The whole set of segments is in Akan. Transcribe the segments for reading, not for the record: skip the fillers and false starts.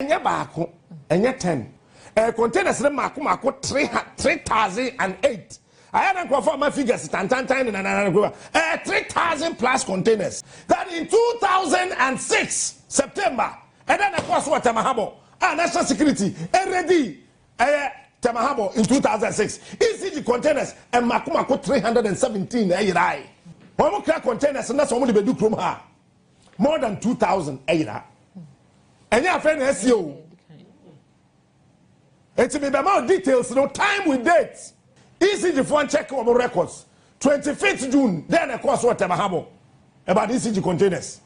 Enya baako, enya 10. Containers na mako 3008. I haven't confirmed my figures. 3,000 plus containers. That in 2006 September, and then of course what Temahabo, national security, ready. Temahabo in 2006. ECG containers and mako 317. One more containers and that's only be do more than 2,000. And your friend SEO. It's be more details, no time with dates. ECG phone check our records. 25th June, then of course what Temahabo about ECG containers.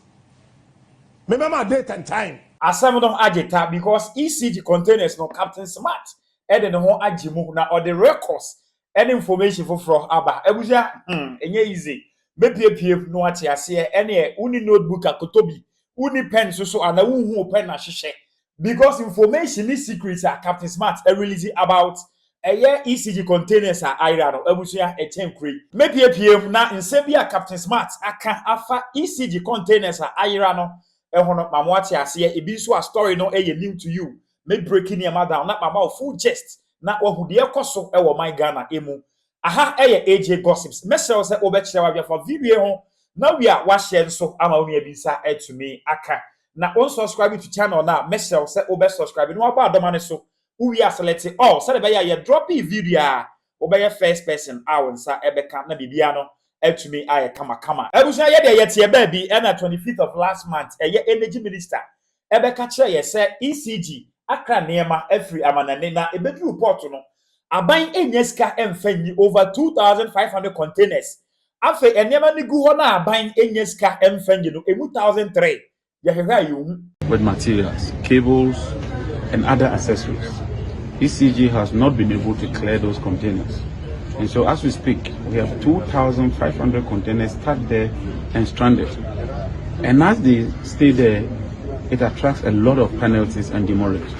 Remember date and time. Asam don agita because ECG containers no Captain Smart. And then ho agimu na or the records and information for aba. Ebuja enye easy. Maybe no ati ase any uni notebook akotobi. Uni pen so and hu pen na hihye. Because information is secrets are Captain Smart release about a year ECG containers are Irano, Ebusia, a 10 crate. Maybe a PM now in Sabia Captain Smart, aka afa ECG containers are Irano, a honor Mamwati, I see a bisu a story no a new to you. May breaking your mother, not my mouth full jest, not what who dear coso, my Ghana emu. Aha, AJ gossips. Messels at Obecha for video. Now we are washing so I'm only a bisa to me, aka. Now, on subscribing to channel now, messels at Obe subscribing. No about the money so. We are selecting all. So the droppy video obey first person. I will say Ebeka na bibiano. To me, I kama. Ebusa ye baby. And 25th of last month, energy minister Ebeka che say ECG akra nema every amanane na ebedu report no. Aban enyeska emfenyi over 2,500 containers. Afe enema ni gu ho na aban enyeska emfenyi no 1,003. With materials, cables, and other accessories. ECG has not been able to clear those containers. And so as we speak, we have 2,500 containers stuck there and stranded. And as they stay there, it attracts a lot of penalties and demurrage.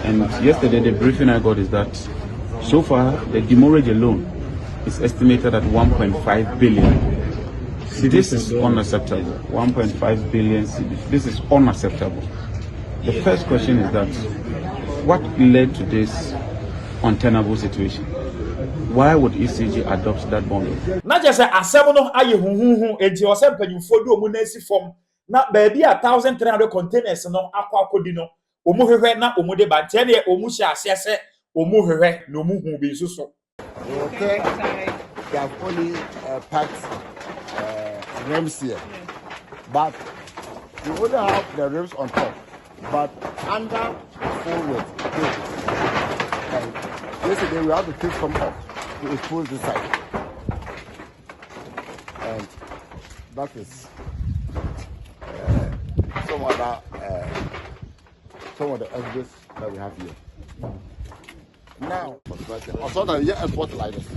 And yesterday, the briefing I got is that so far, the demurrage alone is estimated at 1.5 billion. This is unacceptable. 1.5 billion cedis. This is unacceptable. The first question is that what led to this untenable situation? Why would ECG adopt that model? Not just a seven aye hu enti o se mpanyimfo do mu na si fom na ba bia 1,300 containers no akwa akodi no omu hwehwe na omu de ba ntia ne omu hye ase se omu hwehwe no mu hu bi so. Okay. They have only packed rims here, but you only have the rims on top, but under forward. And yesterday we have to take some off to expose this side, and that is some of the evidence that we have here. Now, also that you export like this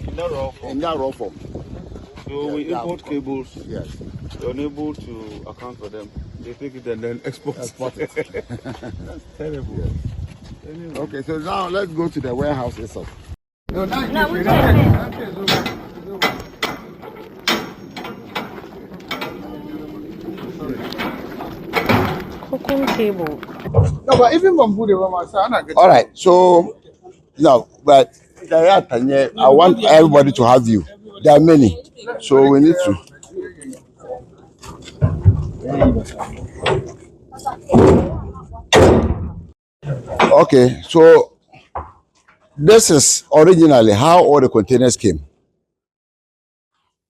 in that raw form. So we import cables. Yes. We're unable to account for them. They take it and then export it. That's terrible. Yes. Anyway. Okay, so now let's go to the warehouse itself. Cooking table. No, but even bamboo, all right, so no, but I want everybody to have you. There are many, so we need to. Okay, so this is originally how all the containers came.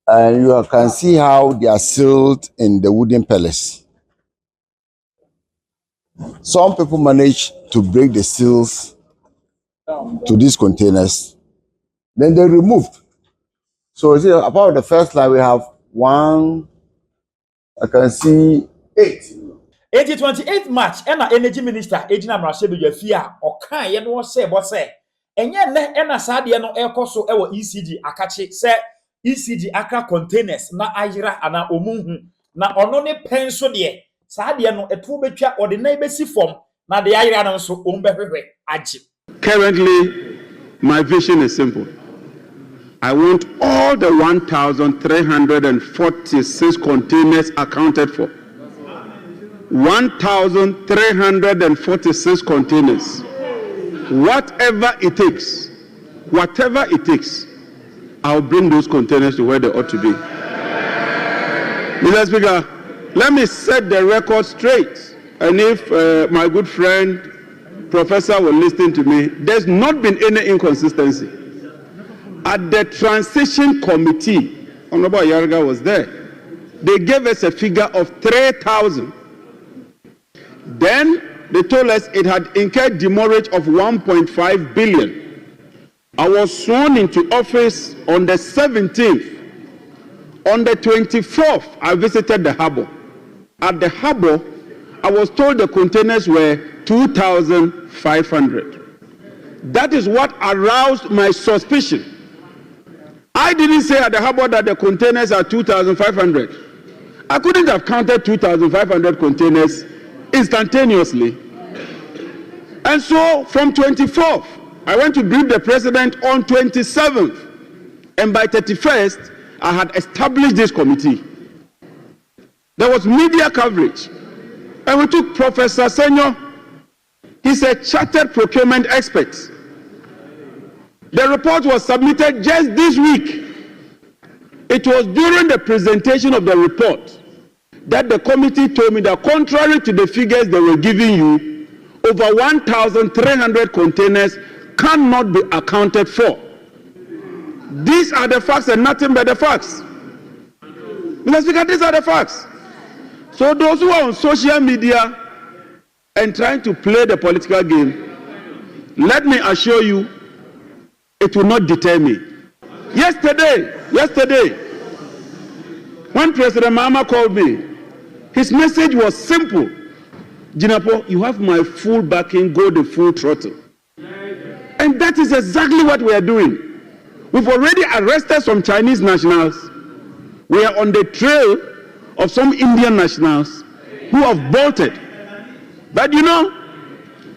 And you can see how they are sealed in the wooden pellets. Some people manage to break the seals to these containers. Then they removed. So see, about the first line, we have one, I can see 8. 28 March, and energy minister, Ejina Mrashebi Yafia, or Kai, and what say, and yet, and a Sadia no air coso, our ECG, Akachi, say ECG Aka containers, na Ajira, and na Omuhu, na onone pencil ye, Sadia no a tubecha or the neighbor form, na the Iran so umbe aji. Currently, my vision is simple. I want all the 1,346 containers accounted for. 1,346 containers. Whatever it takes, I'll bring those containers to where they ought to be. Mr. Speaker, let me set the record straight. And if my good friend, Professor, will listen to me, there's not been any inconsistency. At the transition committee, Honorable Yarga was there. They gave us a figure of 3,000. Then they told us it had incurred demurrage of 1.5 billion. I was sworn into office on the 17th. On the 24th, I visited the harbor. At the harbor, I was told the containers were 2,500. That is what aroused my suspicion. I didn't say at the harbor that the containers are 2,500. I couldn't have counted 2,500 containers instantaneously. And so from 24th, I went to brief the president on 27th. And by 31st, I had established this committee. There was media coverage. And we took Professor Senyo. He's a chartered procurement expert. The report was submitted just this week. It was during the presentation of the report that the committee told me that contrary to the figures they were giving you, over 1,300 containers cannot be accounted for. These are the facts and nothing but the facts. Mr. Speaker, these are the facts. So those who are on social media and trying to play the political game, let me assure you, it will not deter me. Yesterday, when President Mahama called me, his message was simple. Jinapo, you have my full backing, go the full throttle. And that is exactly what we are doing. We've already arrested some Chinese nationals. We are on the trail of some Indian nationals who have bolted. But you know,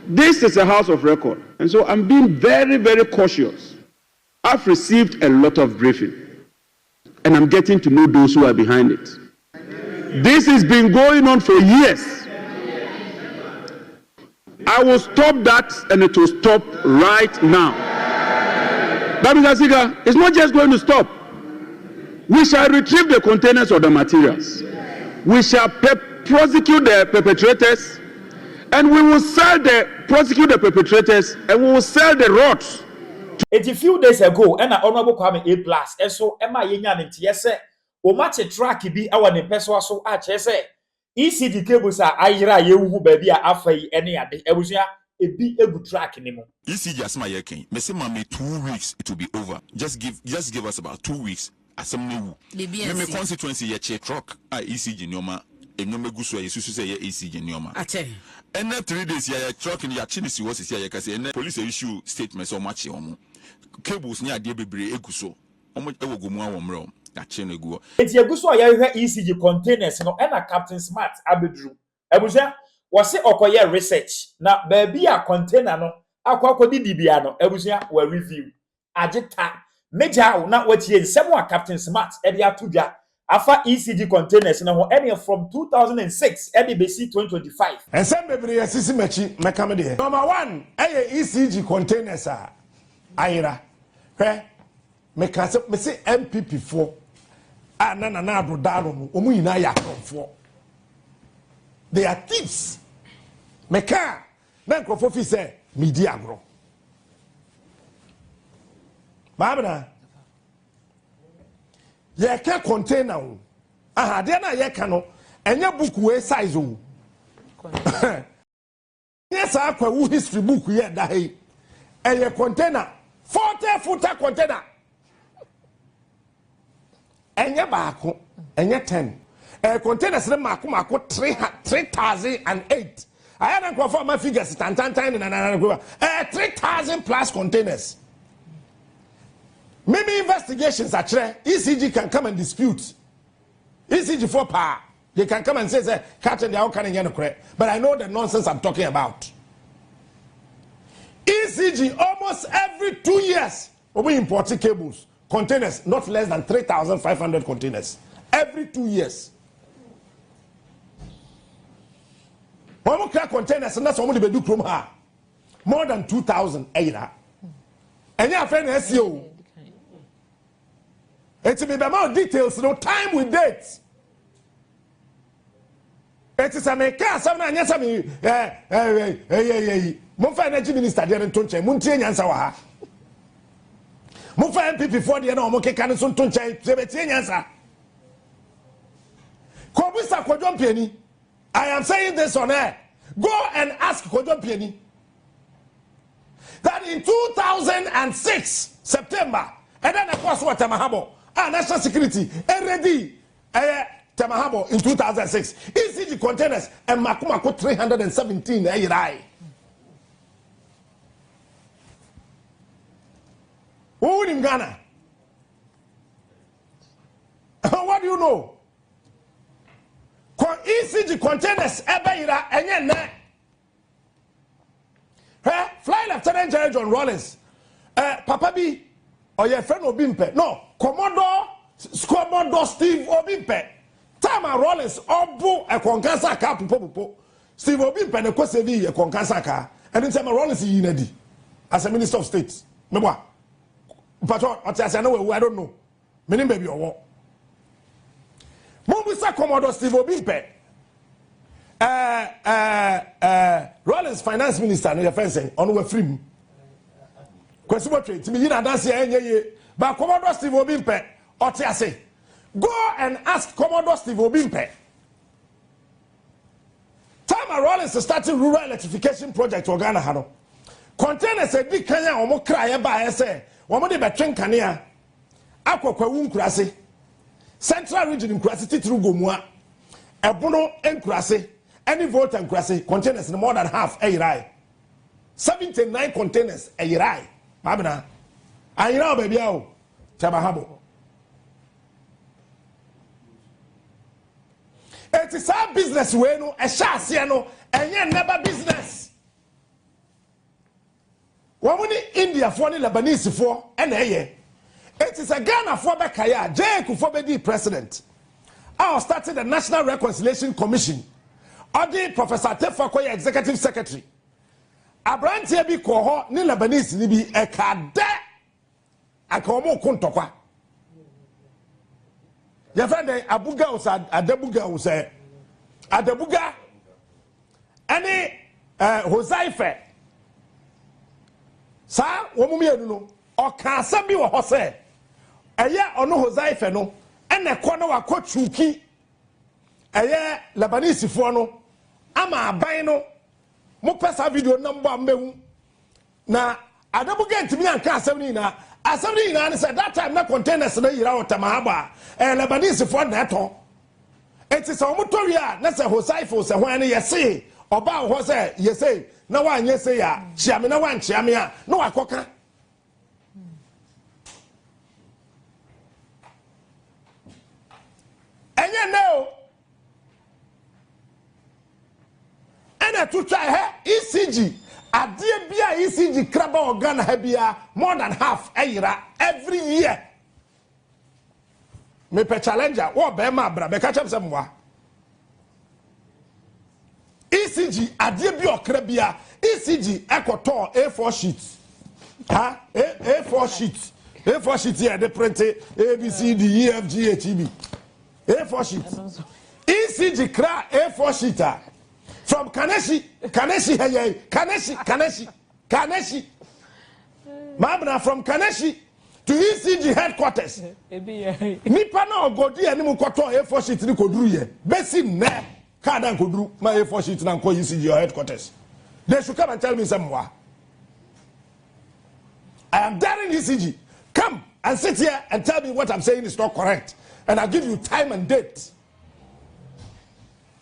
this is a house of record. And so I'm being very, very cautious. I've received a lot of briefing. And I'm getting to know those who are behind it. This has been going on for years. I will stop that, and it will stop right now. But Mr. Speaker, it's not just going to stop. We shall retrieve the containers of the materials. We shall prosecute the perpetrators, and we will prosecute the perpetrators, and we will sell the rods. A few days ago, and Honorable Kwame A+, and so Emma Yenyan and TSA, o match a track be our name person so at ECG cables are Ira Yehu baby after any other. I was a big able track anymore. ECG as my yekin. Messi mama 2 weeks it will be over. Just give us about 2 weeks. As some new. Me constituency ye che truck ECG nyoma. Enyome guso ye susu say ECG nyoma. Ate. And 3 days ye truck in ya chinisi was here ye kase and police issue statements so much omo. Cables near de bebre eguso. Omo ewogomu awomro. It's a good soy ECG containers, no, and a Captain Smart Abedru. Ebusia was it okoye research. Now, baby, a container no, a quacodi dibiano, Ebusia were review. Ajita, Major, not what ye several Captain Smart, Edia Tuja, Afa ECG containers, no, any from 2006, EDBC 2025. And some baby, a sissy mechi, Macamade. Number 1, ECG containers are Ira. Me say MPP4. Na brodaro omu ina ya konfo. They are thieves. Me ka na nkofo fi say media agro. Babana. Ye ka container o. Aha de na ye ka no enye book we size o. Yes akwa wu history book ye da hey. Eye container 40-footer container. Enye baako, enye 10. Containers le mako 3,008. I had to confirm my figures. 3,000 plus containers. Maybe investigations are ECG can come and dispute. ECG for power. They can come and say, Captain, they are kind of correct. But I know the nonsense I'm talking about. ECG almost every 2 years we import cables. Containers, not less than 3,500 containers every 2 years. One crack containers and that's only be do chrome ha. More than 2,000 eira. And your friend SEO. It's be more details, no time with dates. It is a make some and yes, I mean, Monfa Energy Minister, Darren Tunche, Muntian Yansawa. Monfa MPP for the Anomoke Canison Tunche, Sebetian Yansa. Kobisa Kodon Penny. I am saying this on air. Go and ask Kodon Penny that in 2006 September, and then of course what Tamahabo, national security, already Tamahabo in 2006, ECG containers and Makumako 317 Airai. Who in Ghana? What do you know? ECG containers Ebeira and Yen. Fly Lieutenant General John Rollins, Papa B, or your friend Obimpe. No, Commodore Steve Obimpe. Tama Rollins, Obu, a Concansa car, Popo. Steve Obimpe, and a Kosevi, a Concansa car, and then Tama Rollins in Unity as a Minister of State. Meboa. But what I know, I don't know. Many baby or what. Mobusa Commodore Steve Obimpe. Rollins finance minister no your friend say on we free kwesi trade to me na dance enye but Commodore Steve Obimpe otiase go and ask Commodore Steve Obimpe time Rollins started rural electrification project for Ghana hano containers e di kan ya omo kra ye ba say omo de betwen kanea akokwa wu nkurase central region nkurase titru gomua ebono enkurase any vote and crassy containers in more than half a year. 79 containers a year. Mabna. I know baby oh Tabahabo. It is our business we no a shasiano and yet never business. Woman India for the Lebanese for and a year. It is a Ghana for Bakaya, J. Kufobedi president. I started the National Reconciliation Commission. Odi Professor Tefakoye executive secretary Abrantie bi ko ho ni Lebanese ni bi ekade akomo kontokwa ya friend abuga usa adabuga usa adabuga ani Hosaife sa wo mu mienu no oka asem bi wo ho se eye ono Hosaife no ene ko no wakochuki eye Lebanese fo no ama aban no mo pesa video number ambehu na adabuga ntimi anka asem ni na say that time na containers na yira otamahaba Lebanese fo na eto enti se omotori a na se Hosaife se hwan ne yese oba ho se yese na wa anye se ya chiame na wa nchiame a na wakoka enye no ena to try ECG adie bia ECG kraba organ ha bia more than half a year every year me pe challenger wo be ma bra be catch up some wa ECG adie bia okra bia ECG ekoto A4 sheets A4 sheets here they print ABCD EFG A4 sheets ECG kra A4 sheet from Kaneshi Mabna from Kaneshi to ECG headquarters. Nipa na ogodi ani mu koto A4 sheet ni koduru ye. Besi ne kada koduru ma A4 sheet na ko ECG headquarters. They should come and tell me somewhere. I am daring ECG. Come and sit here and tell me what I'm saying is not correct. And I'll give you time and date.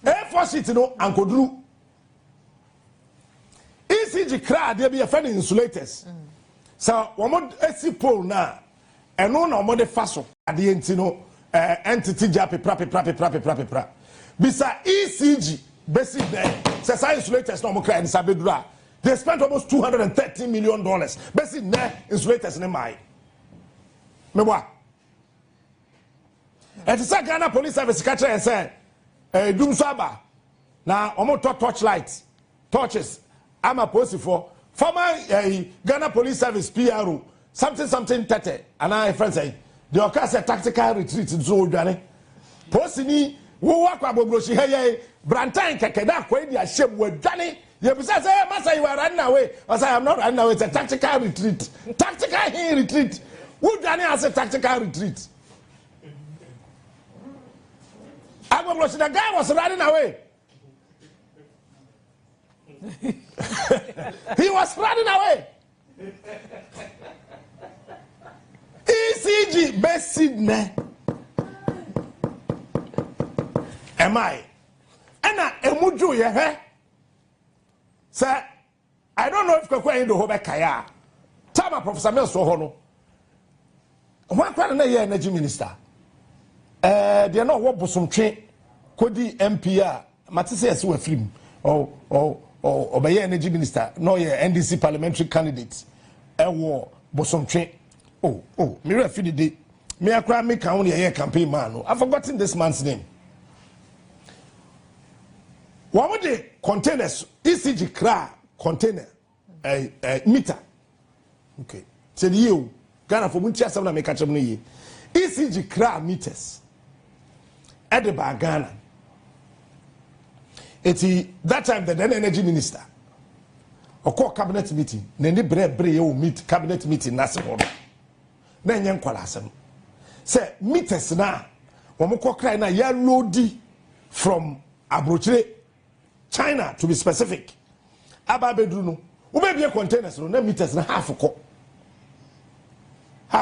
A4 sheet no ankodru ECG cra there be a friend insulators so womo esi pole na eno na omo de faso ade enti no entity jape pra bisa ECG basic there say science insulators no mo cra in sabedura they spent almost $230 million basic there insulators ne mai meboa et say Ghana police service catch and say dum saba na omo torch lights torches ama post for former Ghana Police Service PRO something 30 and I friends say the occurs a tactical retreat in so dwane post ni wo wakwa bobroshi heye brantan kekeda kwa dia shem wadwane you say massa you are running away I say I'm not running away, it's a tactical retreat retreat who dwane as a tactical retreat Agobroshi the guy was running away. He was running away. ECG basic ne. Am I? Ena emuju ye he. Sir, I don't know if kwakwa ndo ho be kaya. Tama Professor Mel so ho no. One kwara na ye energy minister. They are not what bosomtwe kodi MPA matise ese wa film or obeye energy minister no ye NDC parliamentary candidate ewo bosomtwe me refi de me akra me kan on ye campaign man no I've forgotten this man's name. What the containers ECG kra container meter okay say you Ghana for muntia sam na me catch no ye ECG kra meters at the Ghana. That time the then energy minister or call cabinet meeting, then the meet cabinet meeting national. Then young kwalasem say meters now. Wamoko cry na ya loadi from Abrochile, China to be specific. Ababedruno, who may be a containers no meters na half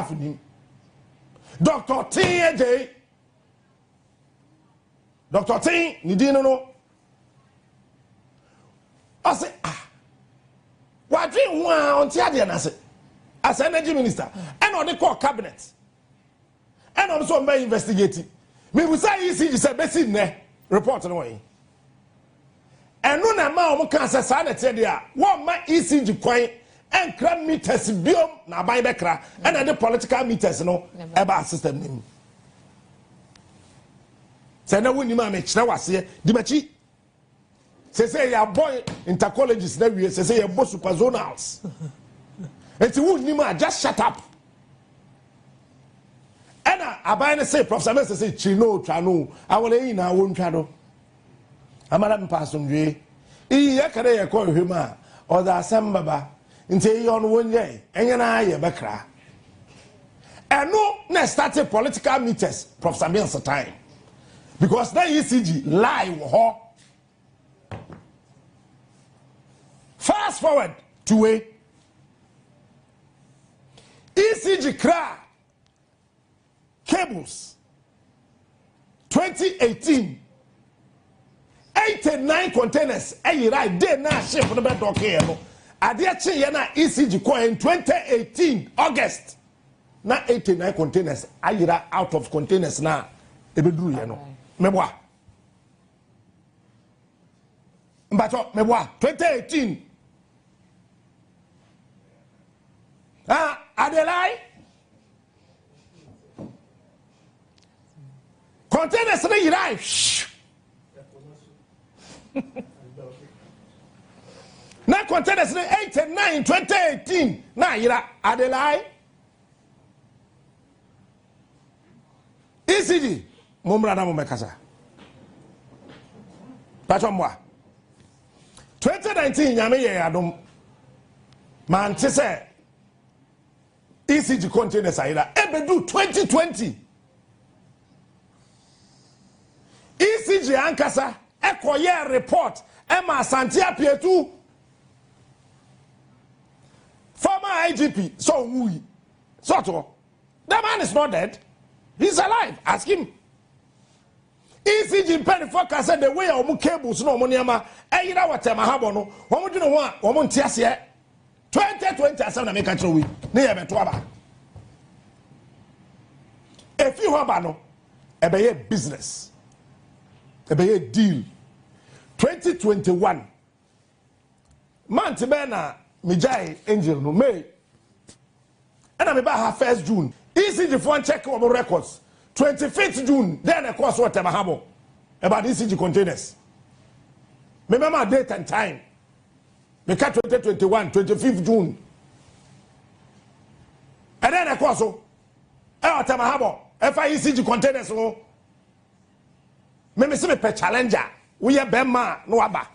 him. Dr. T.A.J. Dr. T, ni dino no. I say, what dream one on Tiadian as energy minister, and on the core cabinet, and also by investigating. Me will say ECG said basic ne report away. And no amount of cancer sanity there. One my ECG coin and crab meters biom na buy bekra and the political meters no about system name. Say na woni ma me kire wase di machi say ya boy intercolleges na we say ya boy super zonals enti woni ma just shut up ena abai ne say Professor Mel say chino twano awole yi na won twado amara mpasomdwe iyi ya kare ya ko hwema o da asem baba enti yi on wonye enye na aye bekra eno na started political meters Professor Mel's time. Because that ECG lie with her. Fast forward to a ECG cra cables 2018 89 containers right there now ship on the bed okay no adia che na ECG coin 2018 August na 89 containers ayira out of containers na ebeduru ye no meboa mbato meboa 2018 Adelai containers na yirai na containers na 8 and 9 2018 na yira Adelai ECG Mumra na mumekasa. Pacho mwa. 2019 nyame ye adom. Man tese ECG containers ayira ebedu 2020. ECG ankasa ekoye report ema Asante Apietu. Former IGP so wui. So that man is not dead. He's alive. Ask him. ECG penny focus said the way omu cables no money ama eyira watema habo no omu dwene ho a omu ntiase 2020 asem na make control we na ye beto aba if you aba no ebeye business ebeye deal 2021 month be na mijai angel no May and me ba ha 1st June ECG phone check our records 25th June, then of course what habo about ECG containers. Remember date and time. Make 2021, 25th June. And then, of course, Tamahabo, ECG containers. Maybe some per challenger. We are Bema, no Abba.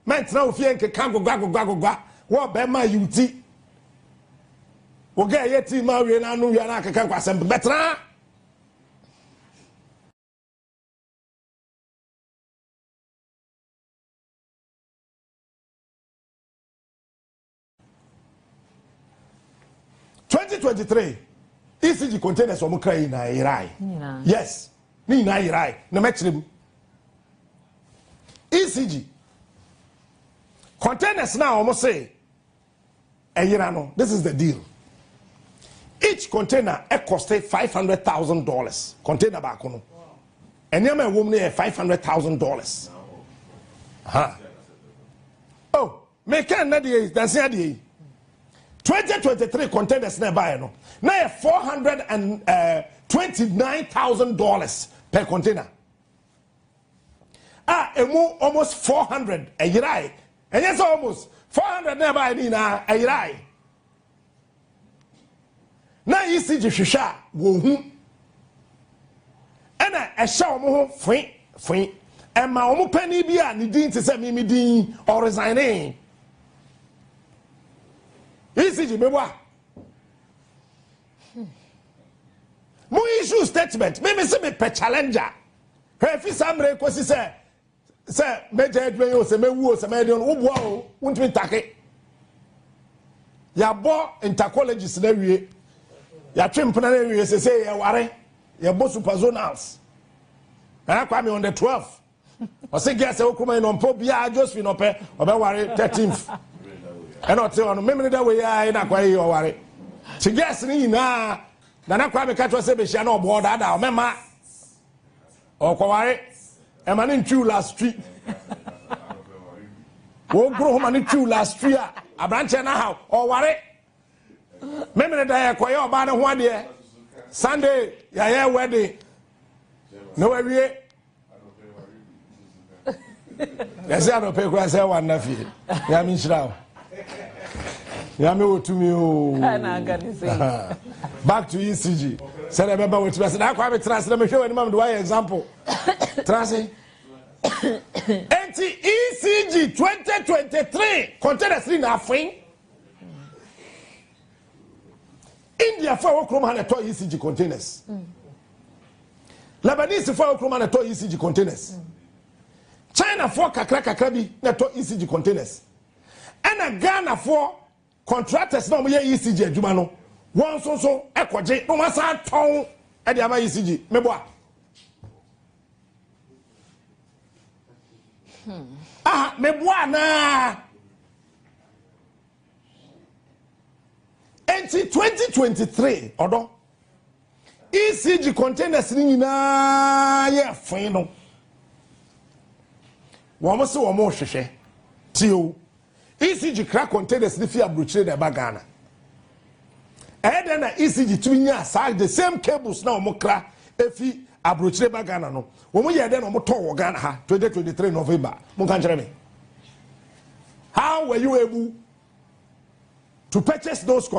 Meant now, if you can't go, what Bema UT. We get yet, Mario, and I know you are not a canquas better. ECG containers from Ukraine, Irai. Yes, Nina Irai, no match them. ECG containers now almost say, this is the deal. Each container costed $500,000. Container back on. And you're a woman here $500,000. Oh, make another that's the idea. 2023 containers nearby no. Now $429,000 per container. Almost 400 a year. And yes, almost 400 nearby Nina a year. Now ECG Shisha wo and a show more free. And my own penny be a need to send me din or resigning. ECG me wa. Mo issue statement. Maybe say me per challenger. If somebody kwesi say major adwen o say me wu o say me don wo boa o wuntimi take. Ya bo intercolleges na wie. Ya twempena na wie say ya ware. Ya bo superzonals. Na kwa me on the 12th. O say guess e okuma no mpo bia Josephine ope ware 13th. And not on memory that way I na kwa you worry. To guess ni na na kwa me catch say be share no board ada o mema. O kwa worry. E man in true last street. Wo gro man in true last street a branch na how o worry. Memory that kwa you ba na ho ade. Sunday ya wedding. No we. Yes, I don't pay kwa say one na fi. Ya mi shira. Back to ECG. Said I remember what you said. I quite translate. Let me show you an example. Translate. ECG 2023 containers in Afrin. India for Oklahoma and ECG containers. Lebanese for Oklahoma and ECG containers. China for Kakrabi and ECG containers. And a Ghana for contractors no me ECG adwuma no won so ekoje no masa ton e de ama ECG meboa meboa na enti 2023 odo ECG containers ni nyina ye fin no wo mo se wo mo hwehwe tio ECG crack containers the fear bruchere de bagana. And then ECG twinya aside the same cables now mokra efi abruchere bagana no. Wo mo ye den no mo to Ghana ha 2023 November. Mo kan kire me. How were you able to purchase those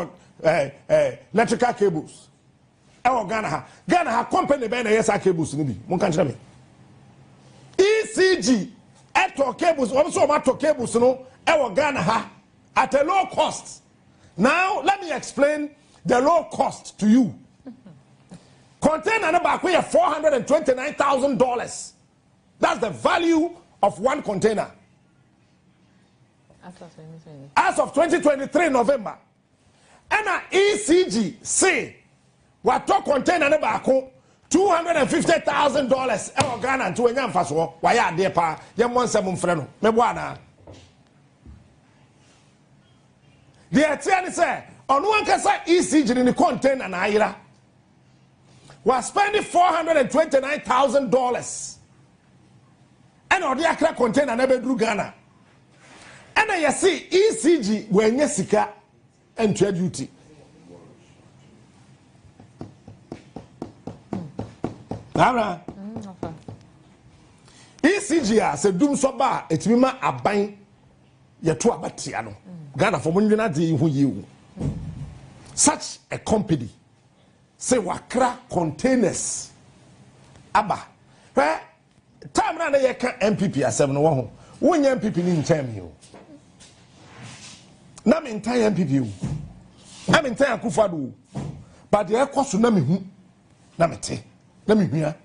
electrical cables? Ghana ha company be na yesa cables ni bi. Mo kan kire me. ECG eto cables, also mato cables no Ghana ha at a low cost. Now let me explain the low cost to you. Container number $429,000. That's the value of one container. As of 2023 November. And ECG say what to container number $250,000 Ghana to enyam faso why are there pa yam 17 freno me bwana. The attorney said, on one kasa ECG in the container na ira was spending $429,000. And on the akra container na bedru Ghana. And I see ECG when yesika and trade duty. ECG ECG a se dum so ba etimi ma aban ye to abatia no Ghana for munwena de hu yewu such a company say wakra containers aba time na ye ka MPP asem no wo ho wonya MPP ni nkyɛn mi o na me ntan MPP o na me ntan Akufo-Addo but ye kwaso na me hu na me te na me hua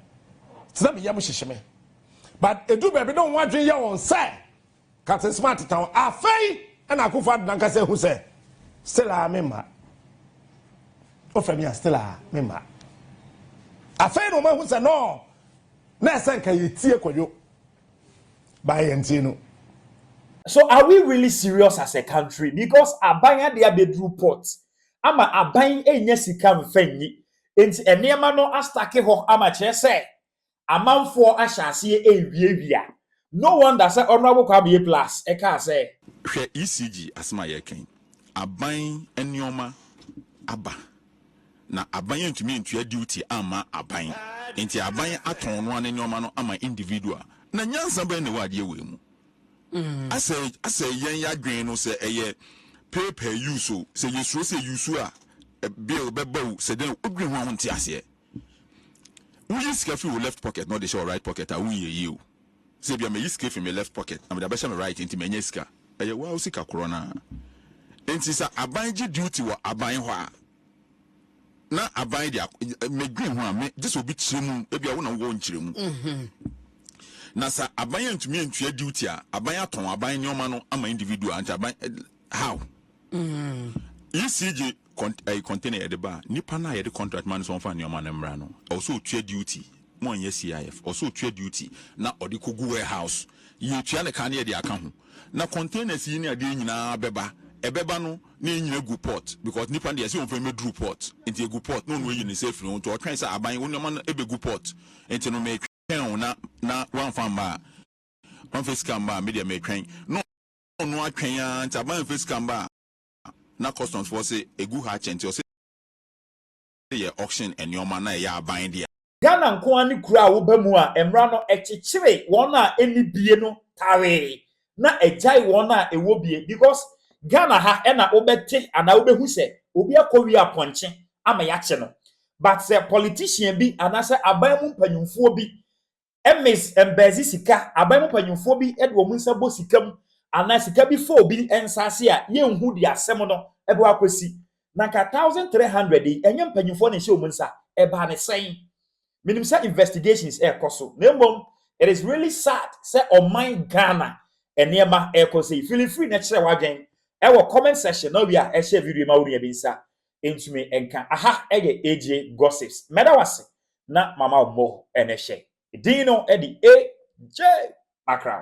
na me yam hyehyeme but edu baby don wadwen ye won say Captain Smart town afei na Akufo-Addo nanka say hu say still a member ofemi still a member afei no ma hu say no na senka ye tie koyo by entino. So are we really serious as a country? Because abanya de abedru port ama aban enya sika mfanyi enti enema no astake ho ama che say amanfo ahyase ewiewia. No wonder say honorable Kwabe plus e ka say hwe ECG asma ye ken aban enioma aba na aban ntumi ntua duty ama aban enti aban aton no enioma no ama individual na nyansa ban ne wade we mu ase yen ya dwen no se eye pay per use so se yesu se use a bill beba se den odwen ho nti ase we use cafe we left pocket not the show right pocket a we you say bia me use cafe me left pocket am da be me right nti me nya sika eye wa sika corona enti sa aban gi duty wa aban ho a na aban dia me dwen ho a me just obi kiremu e bia wo na wo nkiremu na sa aban ntumi ntua duty a aban aton aban nyoma no ama individual anti aban how ECG container at the bar nipa na the contract man so fa nyoma na mra no also tua duty mo anya CIF also tua duty na odi kogu warehouse ye tua ne ka na de aka ho na containers yi ne ade nyina beba ebeba no na nyina gu port because nipa de say on fa medru port enti gu port no no yi ne safe no to twan say aban wo nyoma no ebegu port enti no me na one farm ba one face camba media me twen no atwen anta ban face camba na customs for say egu ha chenti o say ye auction enyoma na ya aban dia Ghana nko ani kura a wo ba mu a emra no ekyekyere won a eni bie no tawe na ejai won a ewo bie because Ghana ha e na obete ana obehu se obi akowi aponche ama ya che no but say politician bi anase aban mu mpanyumfo bi emis embezi sika aban mu mpanyumfo bi e de wo nsa bo sikam ana sika bi fo obi ensase a ye nhu di asem no e bo akosi na ka 1300 enye mpanyumfo ne hye wo nsa e ba ne sen minimum say investigations koso nembom it is really sad say on my Ghana enema koso feel free na kire wadwen e wo comment section na we a share video ma wuri ebinsa entumi enka aha eye AJ gossips meda wase na mama omo ene share dino edi AJ background